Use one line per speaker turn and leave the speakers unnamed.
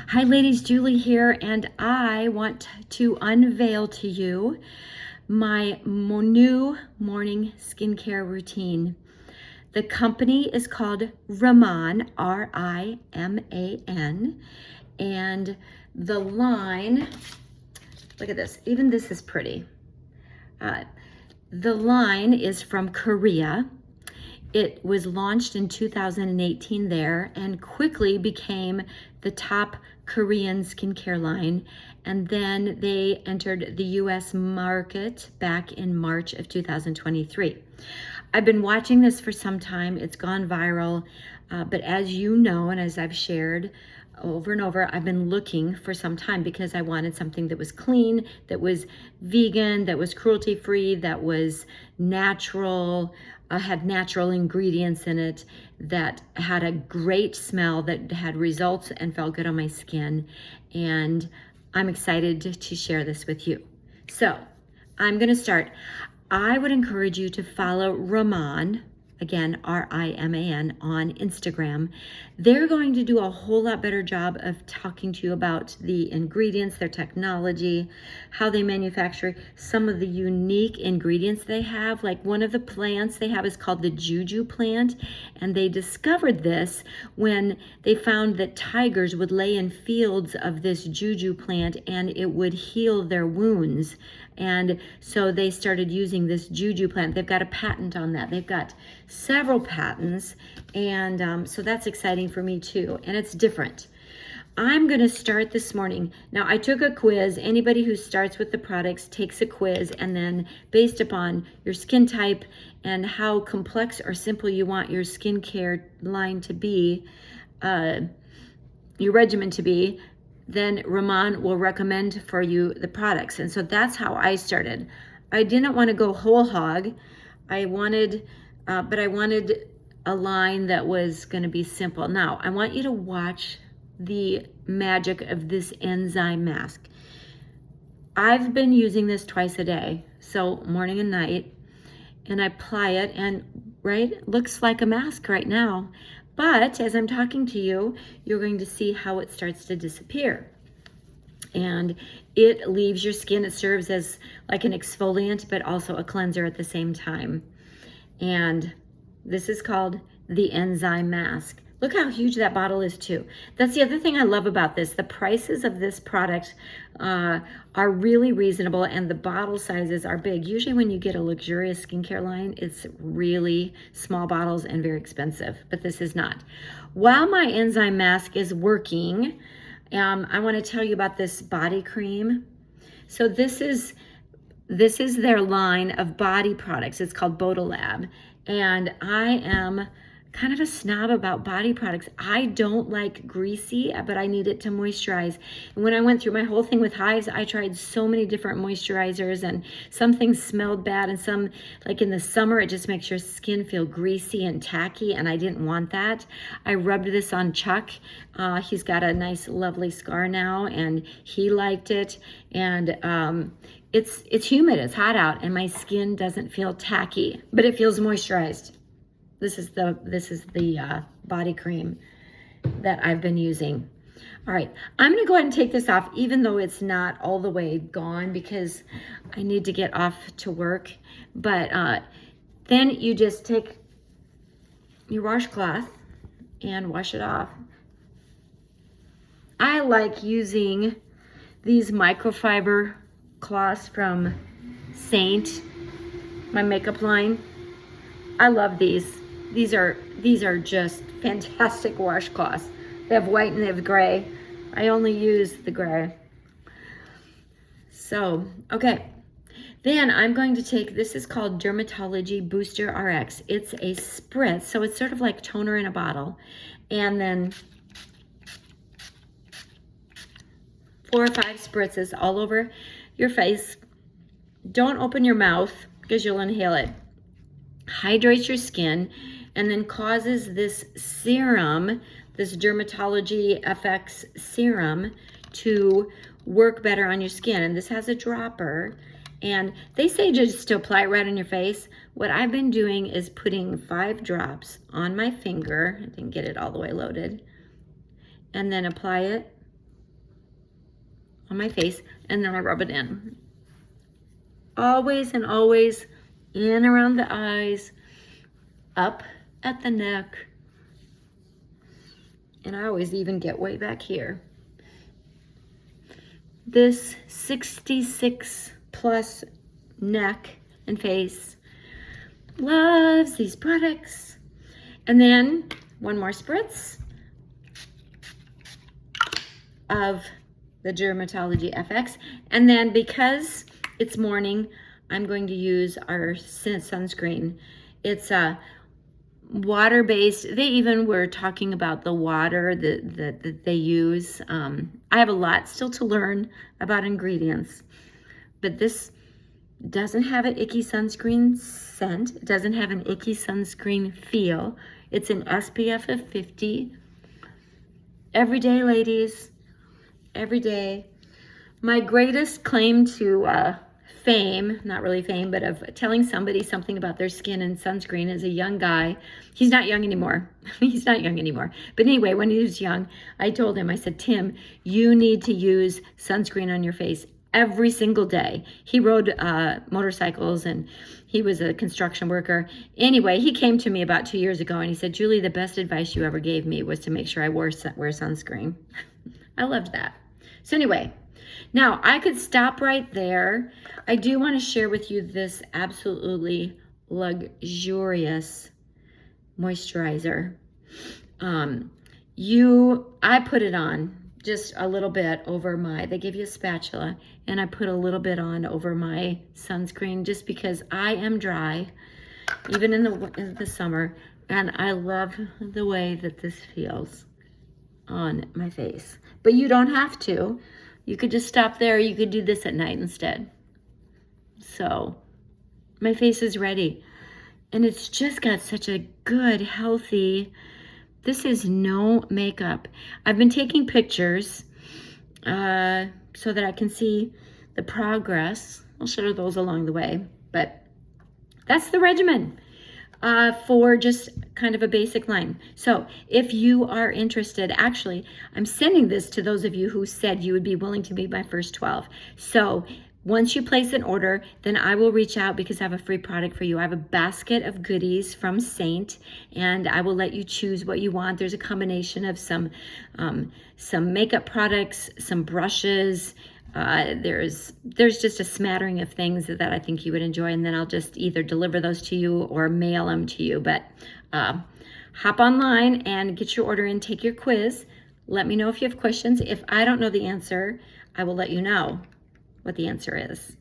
Hi ladies, Julie here, and I want to unveil to you my new morning skincare routine. The company is called Riman, R-I-M-A-N, and the line, look at this, even this is pretty. The line is from Korea. It was launched in 2018 there and quickly became the top Korean skincare line. And then they entered the US market back in March of 2023. I've been watching this for some time. It's gone viral. But as you know, and as I've shared over and over, I've been looking for some time because I wanted something that was clean, that was vegan, that was cruelty-free, that was natural, had natural ingredients in it, that had a great smell, that had results and felt good on my skin. And I'm excited to share this with you. So I'm going to start. I would encourage you to follow Riman, again, R-I-M-A-N, on Instagram. They're going to do a whole lot better job of talking to you about the ingredients, their technology, how they manufacture, some of the unique ingredients they have. Like one of the plants they have is called the juju plant, and they discovered this when they found that tigers would lay in fields of this juju plant and it would heal their wounds. And so they started using this juju plant. They've got a patent on that. They've got several patents, and so that's exciting for me too, and it's different. I'm going to start this morning. Now, I took a quiz. Anybody who starts with the products takes a quiz, and then based upon your skin type and how complex or simple you want your skincare line to be, your regimen to be, then Riman will recommend for you the products. And so that's how I started. I didn't want to go whole hog. I wanted a line that was going to be simple. Now, I want you to watch the magic of this enzyme mask. I've been using this twice a day, so morning and night, and I apply it, and right, it looks like a mask right now. But as I'm talking to you, you're going to see how it starts to disappear. And it leaves your skin. It serves as like an exfoliant, but also a cleanser at the same time. And this is called the enzyme mask. Look how huge that bottle is too. That's the other thing I love about this. The prices of this product are really reasonable, and the bottle sizes are big. Usually when you get a luxurious skincare line, it's really small bottles and very expensive, but this is not. While my enzyme mask is working, I want to tell you about this body cream. So this is their line of body products. It's called Bodolab, and I am kind of a snob about body products. I don't like greasy, but I need it to moisturize. And when I went through my whole thing with hives, I tried so many different moisturizers, and some things smelled bad, and some, like in the summer, it just makes your skin feel greasy and tacky, and I didn't want that. I rubbed this on Chuck. He's got a nice, lovely scar now, and he liked it. And it's humid, it's hot out, and my skin doesn't feel tacky, but it feels moisturized. This is the body cream that I've been using. All right, I'm gonna go ahead and take this off, even though it's not all the way gone, because I need to get off to work. But then you just take your washcloth and wash it off. I like using these microfiber cloths from Saint, my makeup line. I love these. These are just fantastic washcloths. They have white and they have gray. I only use the gray. So, okay. Then I'm going to take, this is called Dermatology Booster RX. It's a spritz, so it's sort of like toner in a bottle. And then 4 or 5 spritzes all over your face. Don't open your mouth because you'll inhale it. Hydrates your skin, and then causes this serum, this Dermatology FX serum, to work better on your skin. And this has a dropper, and they say just to apply it right on your face. What I've been doing is putting 5 drops on my finger. I didn't get it all the way loaded. And then apply it on my face, and then I rub it in. Always and always in around the eyes, up at the neck, and I always even get way back here. This 66 plus neck and face loves these products. And then one more spritz of the Dermatology FX. And then because it's morning, I'm going to use our sunscreen. It's a water-based. They even were talking about the water that they use. I have a lot still to learn about ingredients, but this doesn't have an icky sunscreen scent. It doesn't have an icky sunscreen feel. It's an SPF of 50. Every day, ladies, every day. My greatest claim to fame, not really fame, but of telling somebody something about their skin and sunscreen as a young guy. He's not young anymore. He's not young anymore. But anyway, when he was young, I told him, I said, Tim, you need to use sunscreen on your face every single day. He rode motorcycles and he was a construction worker. Anyway, he came to me about 2 years ago and he said, Julie, the best advice you ever gave me was to make sure I wear sunscreen. I loved that. So anyway, now I could stop right there. I do want to share with you this absolutely luxurious moisturizer. I put it on just a little bit over they give you a spatula, and I put a little bit on over my sunscreen just because I am dry, even in the summer, and I love the way that this feels on my face. But you don't have to. You could just stop there. You could do this at night instead. So my face is ready. And it's just got such a good, healthy, this is no makeup. I've been taking pictures so that I can see the progress. I'll show those along the way. But that's the regimen for just kind of a basic line. So if you are interested, actually, I'm sending this to those of you who said you would be willing to be my first 12. So once you place an order, then I will reach out because I have a free product for you. I have a basket of goodies from Saint, and I will let you choose what you want. There's a combination of some makeup products, some brushes. There's just a smattering of things that I think you would enjoy, and then I'll just either deliver those to you or mail them to you. But hop online and get your order in, take your quiz. Let me know if you have questions. If I don't know the answer, I will let you know what the answer is.